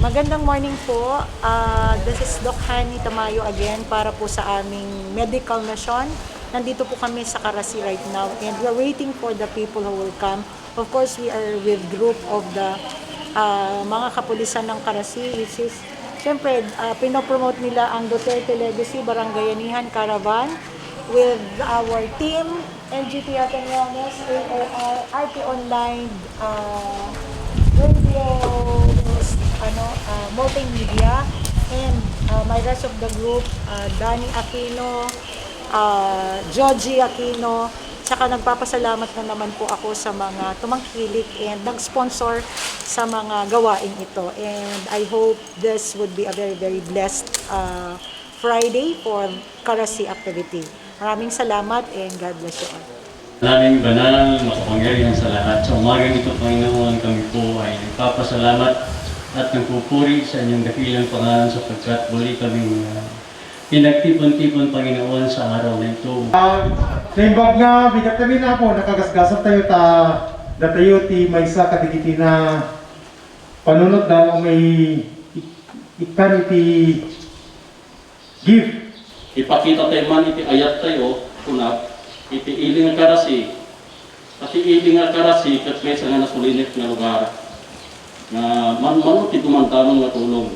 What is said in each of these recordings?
Magandang morning po. This is Doc Hani Tamayo again para po sa aming medical mission. Nandito po kami sa Karachi right now and we're waiting for the people who will come. Of course, we are with group of the mga kapulisan ng Karachi, which is siyempre pinopromote nila ang Duterte Legacy Barangayanihan Caravan with our team, NGT Ateneones, AOR, RT Online, radio, multimedia, and my rest of the group, Danny Aquino, Joji Aquino, tsaka nagpapasalamat na naman po ako sa mga tumangkilik and nag-sponsor sa mga gawain ito. And I hope this would be a very, very blessed Friday for Karachi activity. Maraming salamat and God bless you all. Naming banal, makapangyarihan sa lahat. Sa umagang ito, Panginoon, kami po ay nagpapasalamat at nagpupuri sa inyong dakilang pangalan sapagkat muli kaming pinagtipon-tipon, Panginoon, sa araw na ito. Naimbag nga, bigat kami na po, nakagasgasap tayo datayo ti may sa katigiti na panunod na may ikan iti gift. Ipakita tayo man iti ayat tayo, kunap, iti iling ang Karachi. Kasi iling ang Karachi, katwesa nga nasulinit nga lugar. Na man-manot iti dumantanong nga tulong.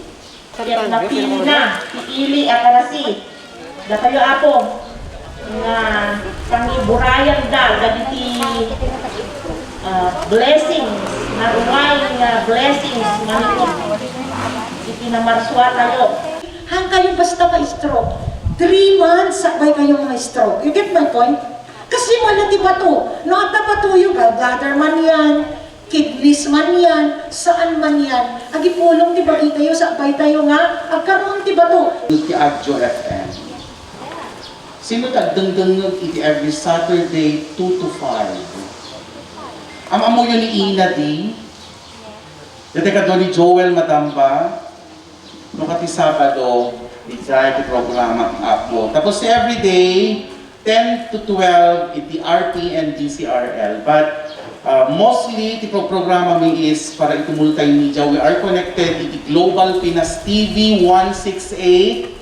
Kaya napili na, iili ang Karachi. Datayo apo, nga pangiburayan da, gaditi blessings, narumay nga blessings, nga iti namarswa tayo. Hang kayo basta ka-stroke. 3 months sabay kayong mga stroke. You get my point? Kasi wala di ba to? Nata pa to yung gallbladder man yan, kidneys man yan, saan man yan. Agipulong di ba tayo, sabay tayo nga, agkaroon di ba to? Iti Agjo FM. Sino tagdangdangag iti every Saturday 2 to 5. Amo yun ni Ina di. Dati ka doon ni Joel Madamba. Nung kati Sabado, iti programa ang upload. Tapos everyday, 10 to 12, iti RT and DCRL. But mostly, iti programa mi is para iti multimedia. We are connected iti Global Pinas TV 168